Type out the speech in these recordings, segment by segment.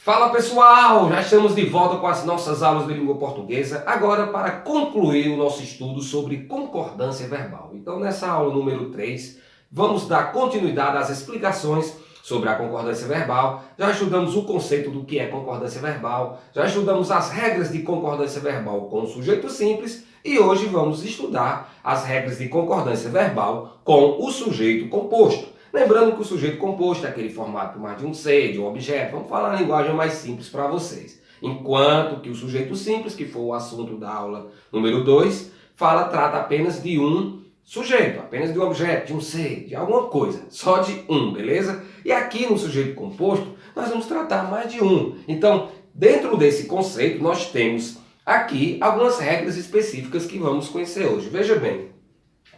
Fala pessoal, já estamos de volta com as nossas aulas de língua portuguesa, agora para concluir o nosso estudo sobre concordância verbal. Então nessa aula número 3, vamos dar continuidade às explicações sobre a concordância verbal. Já estudamos o conceito do que é concordância verbal, já estudamos as regras de concordância verbal com o sujeito simples e hoje vamos estudar as regras de concordância verbal com o sujeito composto. Lembrando que o sujeito composto é aquele formado por mais de um ser, de um objeto. Vamos falar a linguagem mais simples para vocês. Enquanto que o sujeito simples, que foi o assunto da aula número 2, trata apenas de um sujeito, apenas de um objeto, de um ser, de alguma coisa. Só de um, beleza? E aqui no sujeito composto, nós vamos tratar mais de um. Então, dentro desse conceito, nós temos aqui algumas regras específicas que vamos conhecer hoje. Veja bem.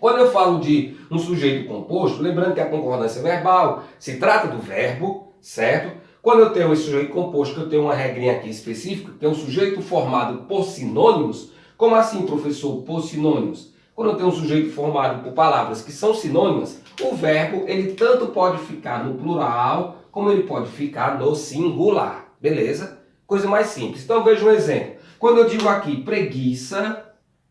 Quando eu falo de um sujeito composto, lembrando que a concordância verbal se trata do verbo, certo? Quando eu tenho esse sujeito composto, eu tenho uma regrinha aqui específica, que é um sujeito formado por sinônimos. Como assim, professor, por sinônimos? Quando eu tenho um sujeito formado por palavras que são sinônimas, o verbo ele tanto pode ficar no plural, como ele pode ficar no singular, beleza? Coisa mais simples. Então veja um exemplo. Quando eu digo aqui preguiça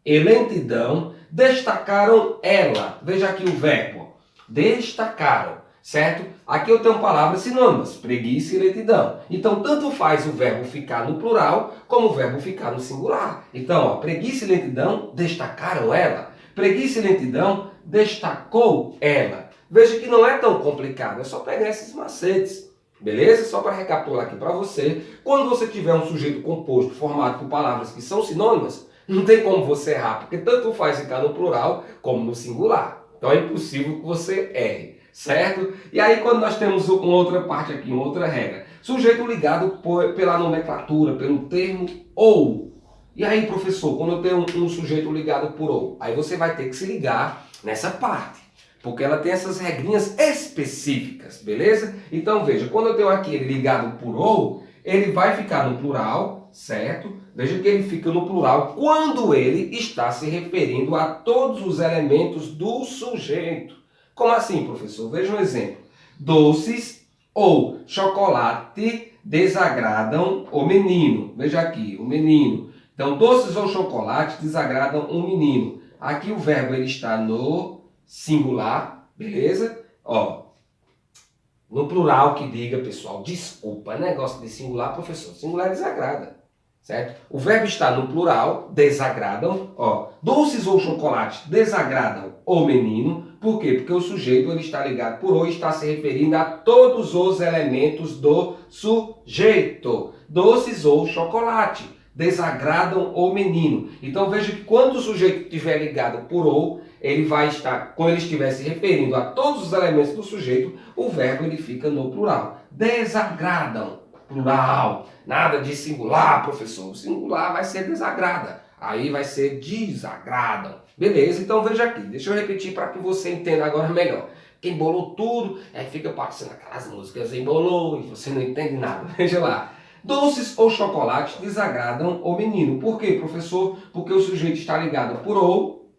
e lentidão, destacaram ela. Veja aqui o verbo. Destacaram, certo? Aqui eu tenho palavras sinônimas, preguiça e lentidão. Então, tanto faz o verbo ficar no plural, como o verbo ficar no singular. Então, ó, preguiça e lentidão, destacaram ela. Preguiça e lentidão, destacou ela. Veja que não é tão complicado, é só pegar esses macetes. Beleza? Só para recapitular aqui para você. Quando você tiver um sujeito composto formado por palavras que são sinônimas, não tem como você errar, porque tanto faz ficar no plural como no singular. Então é impossível que você erre, certo? E aí quando nós temos uma outra parte aqui, uma outra regra. Sujeito ligado pela nomenclatura, pelo termo ou. E aí, professor, quando eu tenho um sujeito ligado por ou, aí você vai ter que se ligar nessa parte. Porque ela tem essas regrinhas específicas, beleza? Então veja, quando eu tenho aqui ele ligado por ou, ele vai ficar no plural, certo? Veja que ele fica no plural quando ele está se referindo a todos os elementos do sujeito. Como assim, professor? Veja um exemplo. Doces ou chocolate desagradam o menino. Veja aqui, o menino. Então, doces ou chocolate desagradam o menino. Aqui o verbo ele está no singular, beleza? Ó, no plural que diga, pessoal, desculpa, negócio de singular, professor, singular desagrada, certo? O verbo está no plural, desagradam, ó, doces ou chocolate desagradam o menino, por quê? Porque o sujeito ele está ligado por ou, está se referindo a todos os elementos do sujeito, doces ou chocolate desagradam o menino. Então veja que quando o sujeito estiver ligado por ou, ele vai estar, quando ele estiver se referindo a todos os elementos do sujeito, o verbo ele fica no plural. Desagradam, plural. Nada de singular, professor. O singular vai ser desagrada. Aí vai ser desagradam. Beleza? Então veja aqui. Deixa eu repetir para que você entenda agora melhor. Quem embolou tudo, fica parecendo aquelas músicas embolou e você não entende nada. Veja lá. Doces ou chocolate desagradam o menino. Por quê, professor? Porque o sujeito está ligado por ou,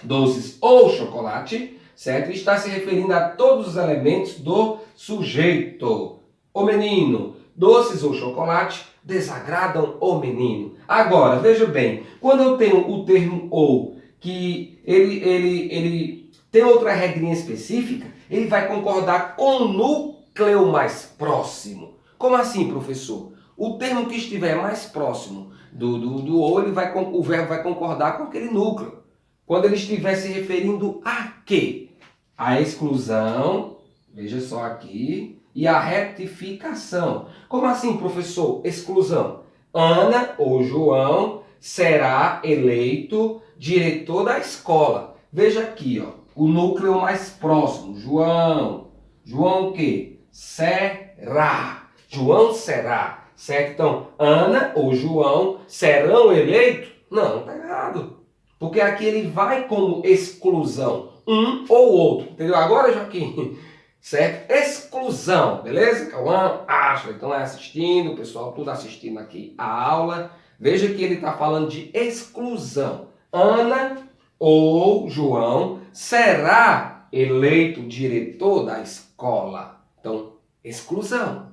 doces ou chocolate, certo? E está se referindo a todos os elementos do sujeito. O menino, doces ou chocolate desagradam o menino. Agora, veja bem, quando eu tenho o termo ou, que ele tem outra regrinha específica, ele vai concordar com o núcleo mais próximo. Como assim, professor? O termo que estiver mais próximo do ou, o verbo vai concordar com aquele núcleo. Quando ele estiver se referindo a quê? A exclusão, veja só aqui, e a retificação. Como assim, professor? Exclusão. Ana ou João será eleito diretor da escola. Veja aqui, ó, o núcleo mais próximo. João. João o quê? Será. João será. Certo? Então, Ana ou João serão eleitos? Não, está errado. Porque aqui ele vai como exclusão. Um ou outro. Entendeu? Agora, Joaquim, certo? Exclusão, beleza? Cauã, Ashley, estão assistindo, o pessoal tudo assistindo aqui a aula. Veja que ele está falando de exclusão. Ana ou João será eleito diretor da escola. Então, exclusão.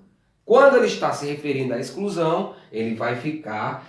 Quando ele está se referindo à exclusão, ele vai ficar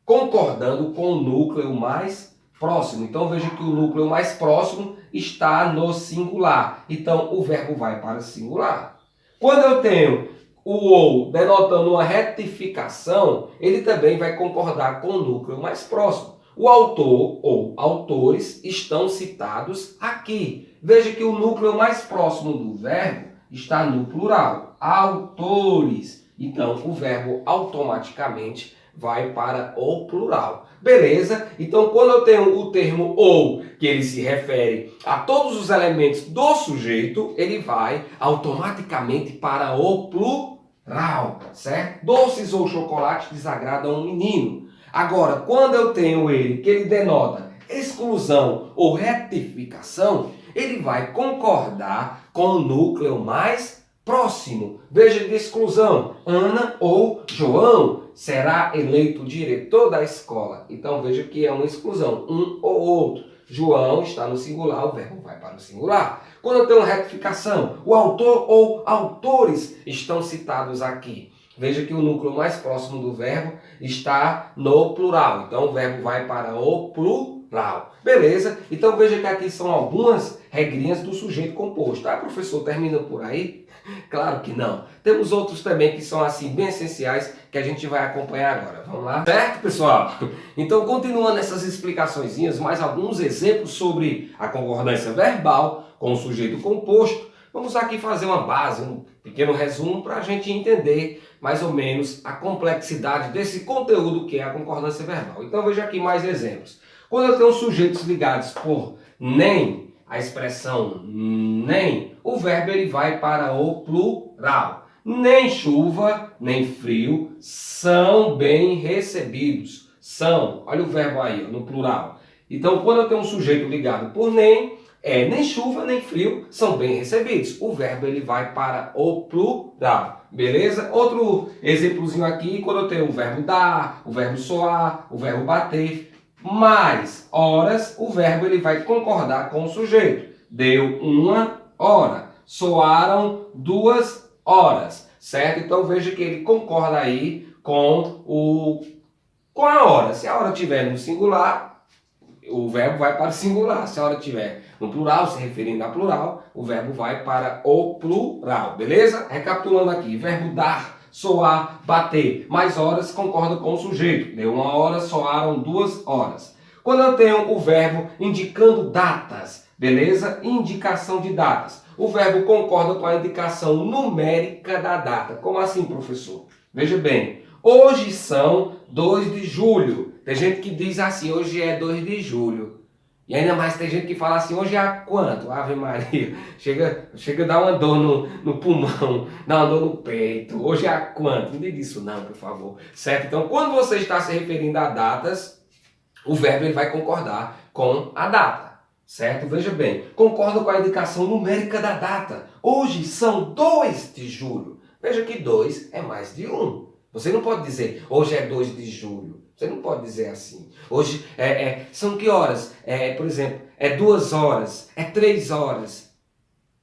concordando com o núcleo mais próximo. Então veja que o núcleo mais próximo está no singular. Então o verbo vai para o singular. Quando eu tenho o ou denotando uma retificação, ele também vai concordar com o núcleo mais próximo. O autor ou autores estão citados aqui. Veja que o núcleo mais próximo do verbo está no plural. Autores. Então o verbo automaticamente vai para o plural. Beleza? Então, quando eu tenho o termo ou, que ele se refere a todos os elementos do sujeito, ele vai automaticamente para o plural, certo? Doces ou chocolate desagradam um menino. Agora, quando eu tenho ele, que ele denota exclusão ou retificação, ele vai concordar com o núcleo mais próximo. Veja de exclusão, Ana ou João será eleito diretor da escola. Então veja que é uma exclusão, um ou outro. João está no singular, o verbo vai para o singular. Quando eu tenho uma retificação, o autor ou autores estão citados aqui. Veja que o núcleo mais próximo do verbo está no plural. Então o verbo vai para o plural. Beleza? Então veja que aqui são algumas regrinhas do sujeito composto. Ah, professor, termina por aí? Claro que não. Temos outros também que são assim bem essenciais que a gente vai acompanhar agora. Vamos lá? Certo, pessoal? Então, continuando essas explicaçõezinhas, mais alguns exemplos sobre a concordância verbal com o sujeito composto. Vamos aqui fazer uma base, um pequeno resumo para a gente entender mais ou menos a complexidade desse conteúdo que é a concordância verbal. Então, veja aqui mais exemplos. Quando eu tenho sujeitos ligados por nem, a expressão nem, o verbo ele vai para o plural. Nem chuva, nem frio são bem recebidos. São, olha o verbo aí, no plural. Então, quando eu tenho um sujeito ligado por nem chuva, nem frio são bem recebidos. O verbo ele vai para o plural. Beleza? Outro exemplozinho aqui, quando eu tenho o verbo dar, o verbo soar, o verbo bater, mais horas, o verbo ele vai concordar com o sujeito. Deu 1 hora. Soaram 2 horas. Certo? Então veja que ele concorda aí com a hora. Se a hora estiver no singular, o verbo vai para o singular. Se a hora estiver no plural, se referindo a plural, o verbo vai para o plural. Beleza? Recapitulando aqui. Verbo dar, soar, bater, mais horas concorda com o sujeito. Deu 1 hora, soaram 2 horas. Quando eu tenho o verbo indicando datas, beleza? Indicação de datas. O verbo concorda com a indicação numérica da data. Como assim, professor? Veja bem. Hoje são 2 de julho. Tem gente que diz assim, hoje é 2 de julho. E ainda mais tem gente que fala assim, hoje é quanto? Ave Maria. Chega a dar uma dor no pulmão, dá uma dor no peito. Hoje é quanto? Não diga isso não, por favor. Certo? Então, quando você está se referindo a datas, o verbo ele vai concordar com a data. Certo? Veja bem, concorda com a indicação numérica da data. Hoje são 2 de julho. Veja que 2 é mais de 1. Você não pode dizer, hoje é 2 de julho. Você não pode dizer assim. Hoje são que horas? Por exemplo, é 2 horas, é 3 horas,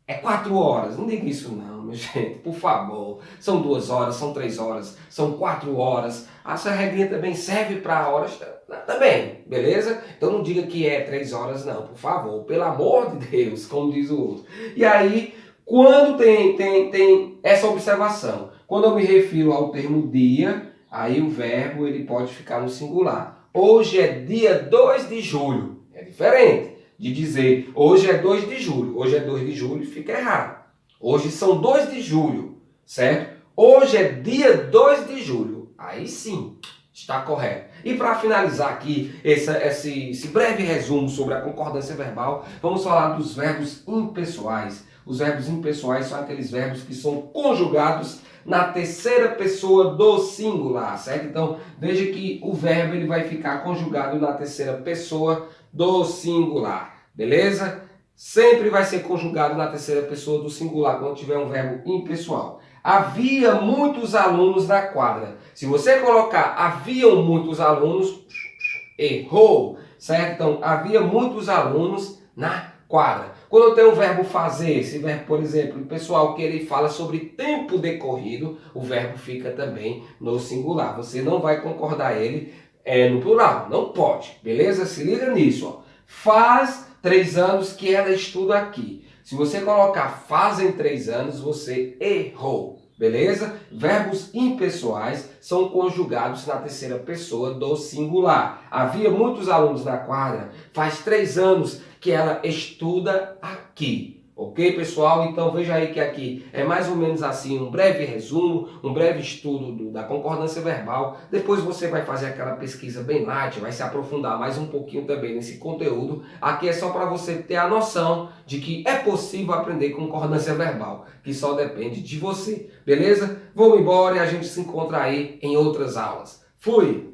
é 4 horas. Não diga isso não, minha gente, por favor. São 2 horas, são 3 horas, são 4 horas. Essa regrinha também serve para horas também, beleza? Então não diga que é 3 horas não, por favor. Pelo amor de Deus, como diz o outro. E aí, quando tem essa observação, quando eu me refiro ao termo dia, aí o verbo ele pode ficar no singular. Hoje é dia 2 de julho. É diferente de dizer hoje é 2 de julho. Hoje é 2 de julho fica errado. Hoje são 2 de julho, certo? Hoje é dia 2 de julho. Aí sim, está correto. E para finalizar aqui esse breve resumo sobre a concordância verbal, vamos falar dos verbos impessoais. Os verbos impessoais são aqueles verbos que são conjugados na terceira pessoa do singular, certo? Então, veja que o verbo ele vai ficar conjugado na terceira pessoa do singular, beleza? Sempre vai ser conjugado na terceira pessoa do singular quando tiver um verbo impessoal. Havia muitos alunos na quadra. Se você colocar haviam muitos alunos, errou, certo? Então, havia muitos alunos na quadra. Quando eu tenho o verbo fazer, esse verbo, por exemplo, o pessoal que ele fala sobre tempo decorrido, o verbo fica também no singular. Você não vai concordar ele no plural, não pode, beleza? Se liga nisso, ó. Faz 3 anos que ela estuda aqui. Se você colocar fazem 3 anos, você errou. Beleza? Verbos impessoais são conjugados na terceira pessoa do singular. Havia muitos alunos na quadra, faz 3 anos que ela estuda aqui. Ok, pessoal? Então veja aí que aqui é mais ou menos assim um breve resumo, um breve estudo da concordância verbal. Depois você vai fazer aquela pesquisa bem light, vai se aprofundar mais um pouquinho também nesse conteúdo. Aqui é só para você ter a noção de que é possível aprender concordância verbal, que só depende de você. Beleza? Vamos embora e a gente se encontra aí em outras aulas. Fui!